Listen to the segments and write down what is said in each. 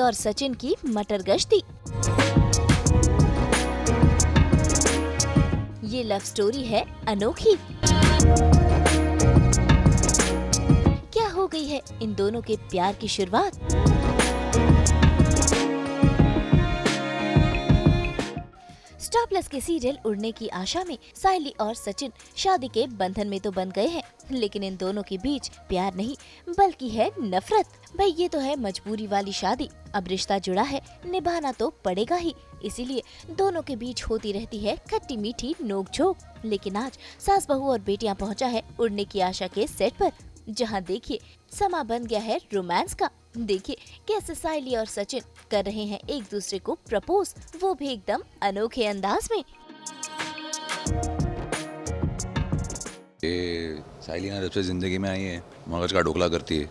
और सचिन की मटर गश्ती। ये लव स्टोरी है अनोखी। क्या हो गई है इन दोनों के प्यार की शुरुआत? स्टार प्लस के सीरियल उड़ने की आशा में सायली और सचिन शादी के बंधन में तो बन गए हैं, लेकिन इन दोनों के बीच प्यार नहीं बल्कि है नफरत। भाई ये तो है मजबूरी वाली शादी, अब रिश्ता जुड़ा है निभाना तो पड़ेगा ही, इसीलिए दोनों के बीच होती रहती है खट्टी मीठी नोक-झोंक। लेकिन आज सास बहू और बेटियां पहुंचा है उड़ने की आशा के सेट पर, जहां देखिए समा बन गया है रोमांस का। देखिए कैसे सायली और सचिन कर रहे हैं एक दूसरे को प्रपोज, वो भी एकदम अनोखे अंदाज में। ये सायली ना जब से ज़िंदगी में आई है मगज का ढोकला करती है,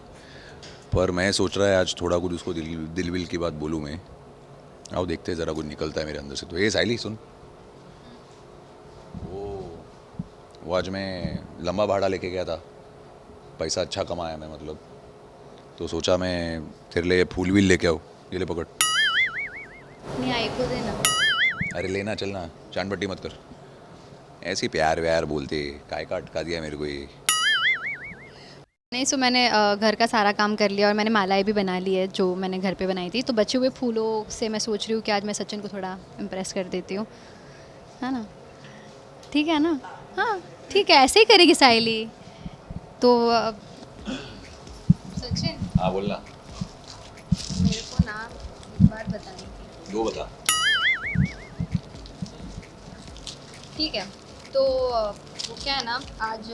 पर मैं सोच रहा है आज थोड़ा कुछ उसको दिल विल की बात बोलूँ मैं। आओ देखते हैं ज़रा कुछ निकलता है मेरे अंदर से तो। ये सायली सुन, वो आज मैं लंबा भाड़ा लेके गया था, पैसा अच्छा कमाया मैं मतलब, तो सोचा मैं तेरे लिए फूल भी लेके आऊँ। ये ले पकड़। नहीं आई को देना। अरे लेना चलना, चांद पट्टी मत कर। ऐसी प्यार व्यार बोलते काय का अटका दिया मेरे को ये। नहीं सो मैंने घर का सारा काम कर लिया और मैंने मालाएं भी बना ली है जो मैंने घर पे बनाई थी, तो बचे हुए फूलों से मैं सोच रही हूँ कि आज मैं सचिन को थोड़ा इम्प्रेस कर देती हूँ, है ना? ठीक है ना? हाँ ठीक है, ऐसे ही करेगी सायली तो सचिन हाँ बोलना। मेरे को ना एक बात बतानी थी। जो बता। ठीक है तो वो क्या है ना, आज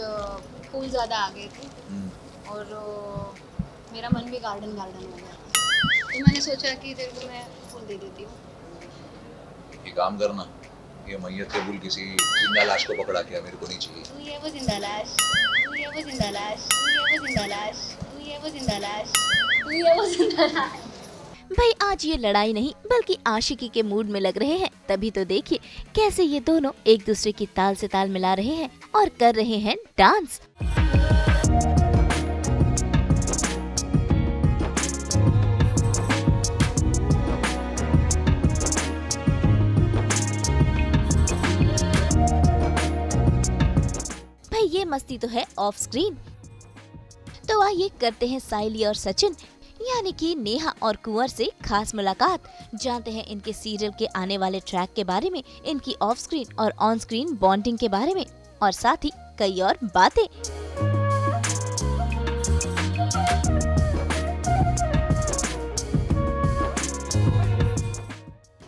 फूल ज़्यादा आ गए थे और मेरा मन भी गार्डन गार्डन हो गया, तो मैंने सोचा कि तेरे को मैं फूल दे देती हूँ। ये काम करना, ये मैयत के फूल किसी जिंदा लाश को पकड़ा के मेरे को नहीं चाहिए। तू ये वो जिंदा लाश, तू ये वो जिंदा लाश, तू ये वो जिंदा लाश, तू ये वो जिंदा लाश, तू ये वो जिंदा लाश। भाई आज ये लड़ाई नहीं बल्कि आशिकी के मूड में लग रहे हैं, तभी तो देखिए कैसे ये दोनों एक दूसरे की ताल से ताल मिला रहे हैं और कर रहे हैं डांस। भाई ये मस्ती तो है ऑफ स्क्रीन। तो आइए करते हैं सायली और सचिन यानी कि नेहा और कुंवर से खास मुलाकात, जानते हैं इनके सीरियल के आने वाले ट्रैक के बारे में, इनकी ऑफ स्क्रीन और ऑन स्क्रीन बॉन्डिंग के बारे में और साथ ही कई और बातें।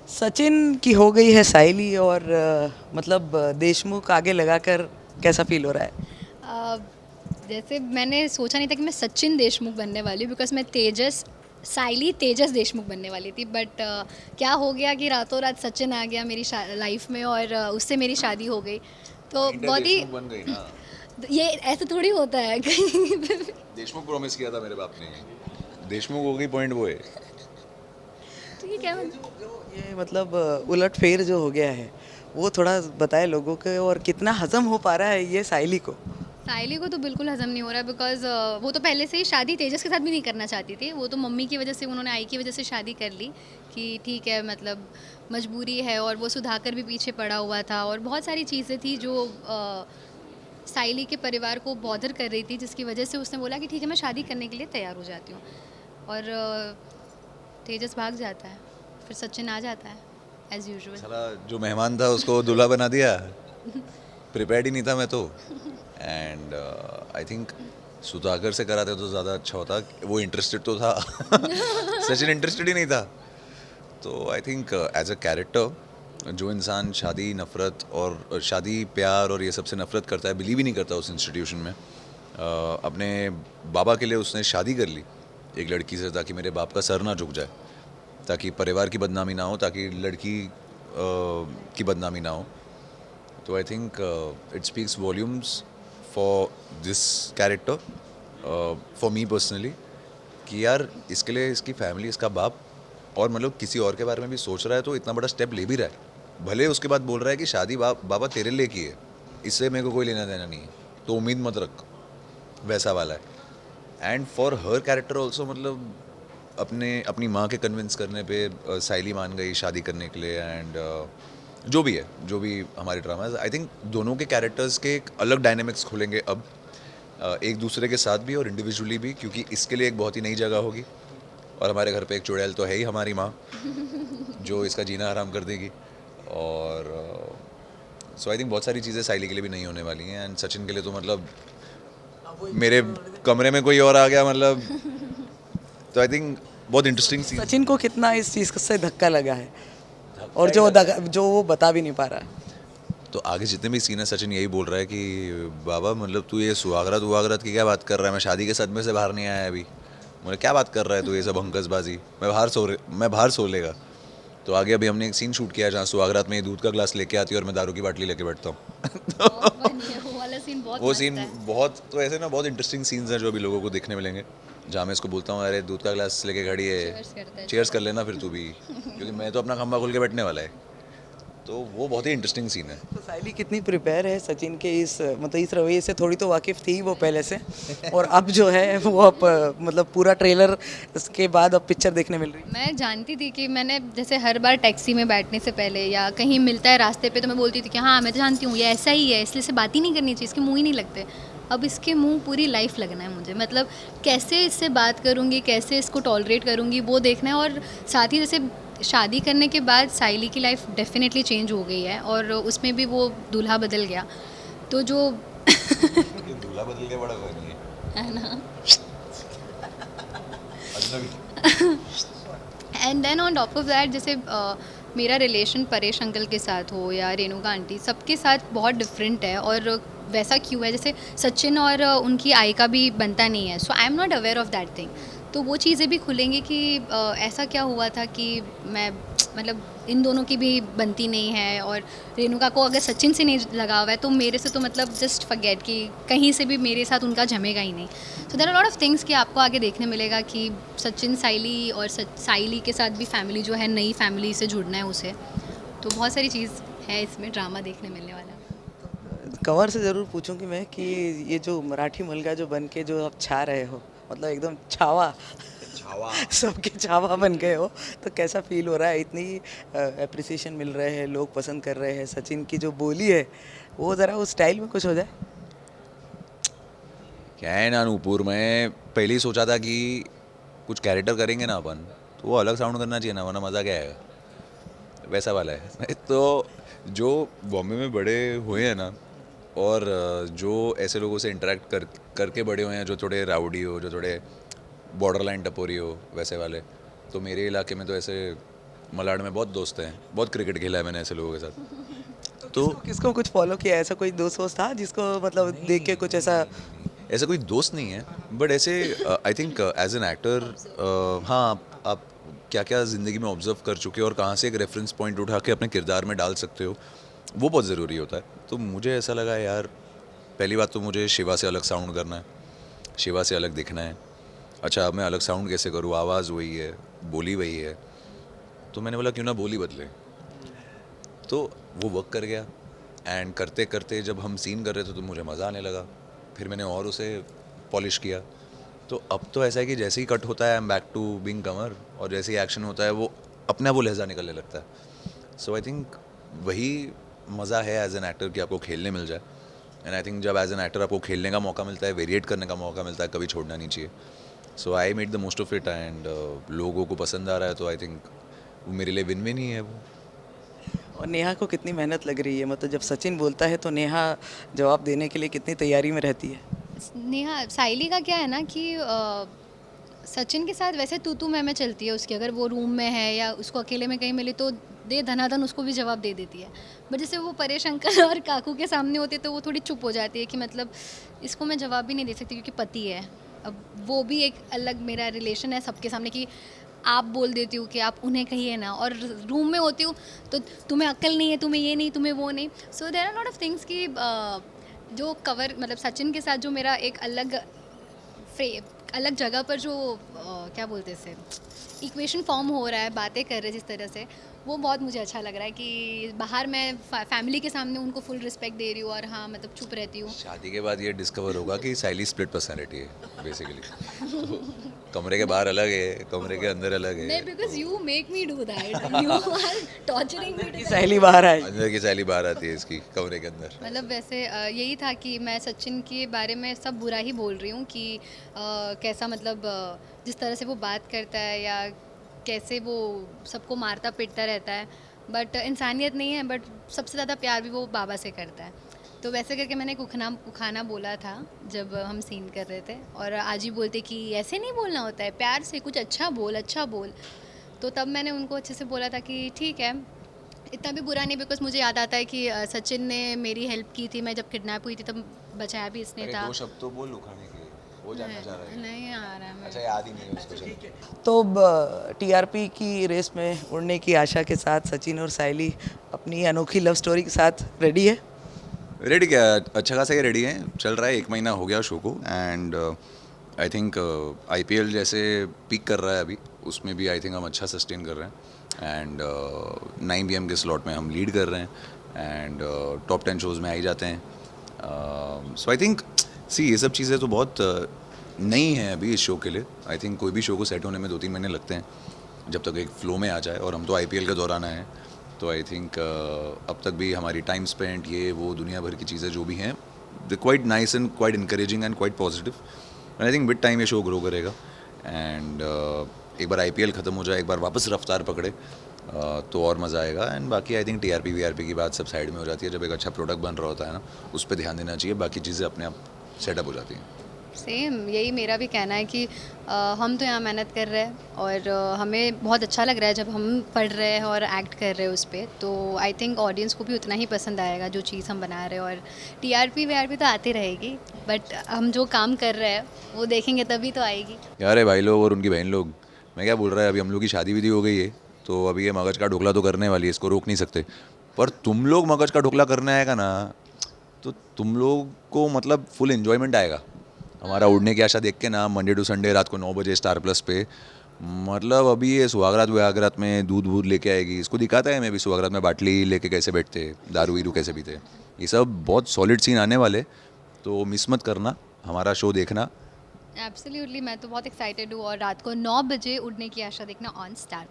सचिन की हो गई है सायली और मतलब देशमुख आगे लगाकर कैसा फील हो रहा है? जैसे मैंने सोचा नहीं था कि मैं सचिन देशमुख बनने वाली हूँ, बिकॉज मैं सायली तेजस देशमुख बनने वाली थी, बट क्या हो गया कि रातों रात सचिन आ गया मेरी लाइफ में और उससे मेरी शादी हो गई, तो बहुत ही बन गई ना। ये ऐसे थोड़ी होता है देशमुख प्रॉमिस किया था मेरे बाप ने, देशमुख हो गई, पॉइंट वो है। ठीक है। ये मतलब उलट फेर जो हो गया है वो थोड़ा बताए लोगों को, और कितना हजम हो पा रहा है ये सायली को? सायली को तो बिल्कुल हजम नहीं हो रहा है, बिकॉज वो तो पहले से ही शादी तेजस के साथ भी नहीं करना चाहती थी। वो तो मम्मी की वजह से, उन्होंने आई की वजह से शादी कर ली कि ठीक है मतलब मजबूरी है, और वो सुधाकर भी पीछे पड़ा हुआ था और बहुत सारी चीज़ें थी जो सायली के परिवार को बॉदर कर रही थी, जिसकी वजह से उसने बोला कि ठीक है मैं शादी करने के लिए तैयार हो जाती हूँ, और तेजस भाग जाता है, फिर सचिन आ जाता है एज यूजुअल। साला जो मेहमान था उसको दूल्हा बना दिया, प्रिपेयर्ड ही नहीं था मैं तो। एंड आई थिंक सुधाकर से कराते तो ज़्यादा अच्छा होता, वो इंटरेस्टेड तो था सचिन इंटरेस्टेड ही नहीं था। तो I think as a character जो इंसान शादी नफ़रत और शादी प्यार और ये सबसे नफ़रत करता है, बिलीव ही नहीं करता उस इंस्टीट्यूशन में, अपने बाबा के लिए उसने शादी कर ली एक लड़की से, ताकि मेरे बाप का सर ना झुक जाए, ताकि परिवार की बदनामी ना हो, ताकि लड़की की बदनामी ना हो। तो I think it speaks volumes for this character, for me personally, कि यार इसके लिए इसकी फैमिली, इसका बाप और मतलब किसी और के बारे में भी सोच रहा है, तो इतना बड़ा स्टेप ले भी रहा है। भले उसके बाद बोल रहा है कि शादी बाबा तेरे लिए की है, इससे मेरे को कोई लेना देना नहीं है, तो उम्मीद मत रख, वैसा वाला है। And for her character also, मतलब अपनी माँ के कन्विंस करने पे साइली मान गई शादी करने के लिए एंड जो भी हमारे ड्रामा आई थिंक दोनों के कैरेक्टर्स के एक अलग डायनेमिक्स खुलेंगे अब एक दूसरे के साथ भी और इंडिविजुअली भी, क्योंकि इसके लिए एक बहुत ही नई जगह होगी और हमारे घर पे एक चुड़ैल तो है ही हमारी माँ जो इसका जीना आराम कर देगी। और सो आई थिंक बहुत सारी चीज़ें साइली के लिए भी नहीं होने वाली हैं एंड सचिन के लिए तो मतलब मेरे कमरे में कोई और आ गया मतलब तो आई थिंक बहुत इंटरेस्टिंग सीन। सचिन को कितना इस चीज़ से धक्का लगा है और जो वो बता भी नहीं पा रहा है। तो आगे जितने भी सीन है सचिन यही बोल रहा है कि बाबा मतलब तू ये सुहागरात की क्या बात कर रहा है, मैं शादी के सदमे से बाहर नहीं आया अभी, मुझे क्या बात कर रहा है तू ये सब हंकसबाजी, मैं बाहर सो लेगा। तो आगे अभी हमने एक सीन शूट किया जहाँ सुहागरात में ये दूध का ग्लास लेके आती है और मैं दारू की बाटली लेके बैठता हूँ वो वाला सीन बहुत वो मस्त सीन है। बहुत तो ऐसे ना बहुत इंटरेस्टिंग सीन्स हैं जो अभी लोगों को देखने मिलेंगे, जहाँ मैं इसको बोलता हूँ अरे दूध का ग्लास लेके खड़ी Cheers करते है, हैं। चीयर्स कर लेना फिर तू भी, क्योंकि मैं तो अपना खंबा खोल के बैठने वाला है। तो वो बहुत ही इंटरेस्टिंग सीन है। तो साइली कितनी प्रिपेयर है सचिन के इस मतलब इस रवैये से? थोड़ी तो वाकिफ़ थी वो पहले से और अब जो है वो अब मतलब पूरा ट्रेलर के बाद अब पिक्चर देखने मिल रही है। मैं जानती थी कि मैंने जैसे हर बार टैक्सी में बैठने से पहले या कहीं मिलता है रास्ते पे तो मैं बोलती थी कि हाँ मैं तो जानती हूँ ये ऐसा ही है, इसलिए से बात ही नहीं करनी चाहिए, इसके मुँह ही नहीं लगते। अब इसके मुंह पूरी लाइफ लगना है मुझे, मतलब कैसे इससे बात करूँगी, कैसे इसको टॉलरेट करूँगी वो देखना है। और साथ ही जैसे शादी करने के बाद साइली की लाइफ डेफिनेटली चेंज हो गई है और उसमें भी वो दूल्हा बदल गया। तो जो दूल्हा बदल के बड़ा कोई नहीं है ना, अजनबी। And then on top of that जैसे मेरा रिलेशन परेश अंकल के साथ हो या रेणुका आंटी, सबके साथ बहुत डिफरेंट है। और वैसा क्यों है, जैसे सचिन और उनकी आई का भी बनता नहीं है, so I am not aware of that thing. तो वो चीज़ें भी खुलेंगी कि ऐसा क्या हुआ था कि मैं मतलब इन दोनों की भी बनती नहीं है। और रेणुका को अगर सचिन से नहीं लगा हुआ है तो मेरे से तो मतलब जस्ट फॉरगेट कि कहीं से भी मेरे साथ उनका जमेगा ही नहीं। So there are lot of things कि आपको आगे देखने मिलेगा कि सचिन साइली और साइली के साथ भी फैमिली जो है नई फैमिली से जुड़ना है उसे। तो बहुत सारी चीज़ है इसमें, ड्रामा देखने मिलने वाला। कंवर से ज़रूर पूछूंगी मैं कि ये जो मराठी मुलगा जो बन के जो आप छा रहे हो, मतलब एकदम छावा सबके छावा बन गए हो, तो कैसा फील हो रहा है? इतनी अप्रिसिएशन मिल रहे हैं, लोग पसंद कर रहे हैं, सचिन की जो बोली है वो ज़रा उस स्टाइल में कुछ हो जाए। क्या है ना नूपुर, मैं पहले ही सोचा था कि कुछ कैरेक्टर करेंगे ना अपन तो वो अलग साउंड करना चाहिए ना, वरना मज़ा क्या आएगा, वैसा वाला है। तो जो बॉम्बे में बड़े हुए हैं ना और जो ऐसे लोगों से इंटरेक्ट करके बड़े हुए हैं जो थोड़े राउडी हो, जो थोड़े बॉर्डर लाइन टपोरी हो, वैसे वाले, तो मेरे इलाके में तो ऐसे मलाड में बहुत दोस्त हैं, बहुत क्रिकेट खेला है मैंने ऐसे लोगों के साथ। तो किसको कुछ फॉलो किया? ऐसा कोई दोस्त वोस्त था जिसको मतलब देख के कुछ ऐसा? ऐसा कोई दोस्त नहीं है, बट ऐसे I think as an actor हाँ आप क्या क्या ज़िंदगी में ऑब्जर्व कर चुके हो और कहाँ से एक रेफरेंस पॉइंट उठा के अपने किरदार में डाल सकते हो, वो बहुत ज़रूरी होता है। तो मुझे ऐसा लगा यार, पहली बात तो मुझे शिवा से अलग साउंड करना है, शिवा से अलग दिखना है। अच्छा अब मैं अलग साउंड कैसे करूँ, आवाज़ वही है, बोली वही है, तो मैंने बोला क्यों ना बोली बदले। तो वो वर्क कर गया एंड करते करते जब हम सीन कर रहे थे तो मुझे मज़ा आने लगा, फिर मैंने और उसे पॉलिश किया। तो अब तो ऐसा है कि जैसे ही कट होता है I am back to being comer, और जैसे ही एक्शन होता है वो अपने आप वो लहजा निकलने लगता है। सो आई थिंक वही मज़ा है एज एन एक्टर कि आपको खेलने मिल जाए। एंड आई थिंक जब एज एन एक्टर आपको खेलने का मौका मिलता है, वेरिएट करने का मौका मिलता है, कभी छोड़ना नहीं चाहिए। So I made the most of it and लोगों को पसंद आ रहा है, तो आई थिंक वो मेरे लिए विन विन ही है वो। और नेहा को कितनी मेहनत लग रही है, मतलब जब सचिन बोलता है तो नेहा जवाब देने के लिए कितनी तैयारी में रहती है? नेहा साइली का क्या है ना कि सचिन के साथ वैसे तू मैं चलती है उसकी, अगर वो रूम में है या उसको अकेले में कहीं मिले तो दे धनाधन उसको भी जवाब दे देती है। बट जैसे वो परेश अंकल और काकू के सामने होते तो वो थोड़ी चुप हो जाती है कि मतलब इसको मैं जवाब भी नहीं दे सकती क्योंकि पति है। अब वो भी एक अलग मेरा रिलेशन है सबके सामने कि आप बोल देती हूँ कि आप उन्हें कहिए ना, और रूम में होती हूँ तो तुम्हें अक्ल नहीं है, तुम्हें ये नहीं, तुम्हें वो नहीं। So there are lot of things कि जो कवर मतलब सचिन के साथ जो मेरा एक अलग जगह पर जो क्या बोलते हैं इक्वेशन फॉर्म हो रहा है, बातें कर रहे हैं जिस तरह से, वो बहुत मुझे अच्छा लग रहा है कि बाहर मैं फैमिली के सामने उनको फुल रिस्पेक्ट दे रही हूँ और हाँ मतलब चुप रहती हूँ। शादी के बाद ये डिस्कवर होगा कि साइली स्प्लिट पर्सनैलिटी है बेसिकली। कमरे के बाहर अलग है, कमरे के अंदर अलग है। नहीं, because you make me do that, you are torturing me की सहेली बाहर आई। अंदर की साइली बाहर आती है इसकी कमरे के अंदर। मतलब वैसे यही था कि मैं सचिन के बारे में सब बुरा ही बोल रही हूँ कि कैसा मतलब जिस तरह से वो बात करता है या कैसे वो सबको मारता पीटता रहता है, बट इंसानियत नहीं है। बट सबसे ज़्यादा प्यार भी वो बाबा से करता है। तो वैसे करके मैंने एक उखाना बोला था जब हम सीन कर रहे थे, और आज ही बोलते कि ऐसे नहीं बोलना होता है, प्यार से कुछ अच्छा बोल, अच्छा बोल। तो तब मैंने उनको अच्छे से बोला था कि ठीक है, इतना भी बुरा नहीं। बिकॉज मुझे याद आता है कि सचिन ने मेरी हेल्प की थी, मैं जब किडनैप हुई थी तब बचाया भी इसने था। दो शब्द तो बोल उखाने के, वो जानना चाह रहा है। नहीं आ रहा मैं। अच्छा याद ही नहीं है उसको। चलो। तो टीआरपी की रेस में उड़ने की आशा के साथ सचिन और साइली अपनी अनोखी लव स्टोरी के साथ रेडी है। रेडी क्या, अच्छा खासा ही रेडी है, चल रहा है, 1 महीना हो गया शो को। एंड आई थिंक IPL जैसे पीक कर रहा है अभी, उसमें भी आई थिंक हम अच्छा सस्टेन कर रहे हैं। एंड 9 PM के स्लॉट में हम लीड कर रहे हैं एंड टॉप 10 शोज़ में आ ही जाते हैं। सो आई थिंक सी ये सब चीज़ें तो बहुत नई हैं अभी इस शो के लिए। आई थिंक कोई भी शो को सेट होने में 2-3 महीने लगते हैं जब तक एक फ्लो में आ जाए, और हम तो IPL के दौरान आए हैं। तो आई थिंक अब तक भी हमारी टाइम स्पेंड ये वो दुनिया भर की चीज़ें जो भी हैं, दे quite nice and quite encouraging and quite positive. And I think with time ये शो ग्रो करेगा। एंड एक बार IPL ख़त्म हो जाए, एक बार वापस रफ्तार पकड़े तो और मज़ा आएगा। एंड बाकी आई थिंक TRP VRP की बात सब साइड में हो जाती है। जब एक अच्छा प्रोडक्ट बन रहा होता है ना, उस पर ध्यान देना चाहिए, बाकी चीज़ें अपने आप सेटअप हो जाती हैं। सेम यही मेरा भी कहना है कि हम तो यहाँ मेहनत कर रहे हैं और हमें बहुत अच्छा लग रहा है जब हम पढ़ रहे हैं और एक्ट कर रहे हैं उस पर। तो आई थिंक ऑडियंस को भी उतना ही पसंद आएगा जो चीज़ हम बना रहे हैं। और TRP VRP तो आती रहेगी, बट हम जो काम कर रहे हैं वो देखेंगे तभी तो आएगी। यार है भाई लोग और उनकी बहन लोग, मैं क्या बोल रहा है, अभी हम लोग की शादी विधि हो गई है, तो अभी ये मगज का ढोकला तो करने वाली है, इसको रोक नहीं सकते। पर तुम लोग मगज का ढोकला करने आएगा ना, तो तुम लोग को मतलब फुल एन्जॉयमेंट आएगा। हमारा उड़ने की आशा देख के ना, मंडे टू संडे रात को 9 बजे Star+ पे, मतलब अभी ये सुहागरात वहागरात में दूध वूध लेके आएगी, इसको दिखाता है मैं भी सुहागरात में बाटली लेके कैसे बैठते, दारू वीरू कैसे पीते। ये सब बहुत सॉलिड सीन आने वाले, तो मिस मत करना, हमारा शो देखना। एब्सोल्युटली, मैं तो बहुत एक्साइटेड हूँ। और रात को 9 बजे उड़ने की आशा देखना ऑन Star+।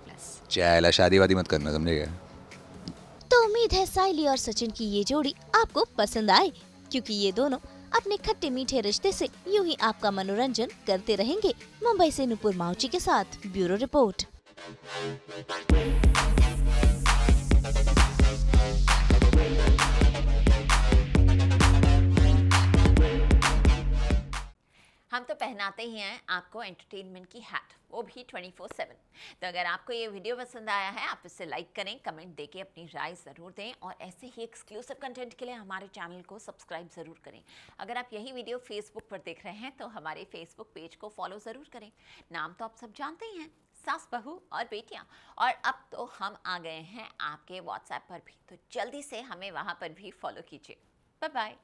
चाहे शादी वादी मत करना, समझे क्या। तो उम्मीद है साइली और सचिन की ये जोड़ी आपको पसंद आए, क्योंकि ये दोनों अपने खट्टे मीठे रिश्ते से यूं ही आपका मनोरंजन करते रहेंगे। मुंबई से नुपुर माउची के साथ ब्यूरो रिपोर्ट। हम तो पहनाते ही हैं आपको एंटरटेनमेंट की हैट, वो भी 24/7। तो अगर आपको ये वीडियो पसंद आया है, आप इसे लाइक करें, कमेंट देके अपनी राय ज़रूर दें, और ऐसे ही एक्सक्लूसिव कंटेंट के लिए हमारे चैनल को सब्सक्राइब ज़रूर करें। अगर आप यही वीडियो फेसबुक पर देख रहे हैं तो हमारे फेसबुक पेज को फॉलो ज़रूर करें। नाम तो आप सब जानते ही हैं, सास बहू और बेटियां। और अब तो हम आ गए हैं आपके WhatsApp पर भी, तो जल्दी से हमें वहाँ पर भी फॉलो कीजिए। Bye bye.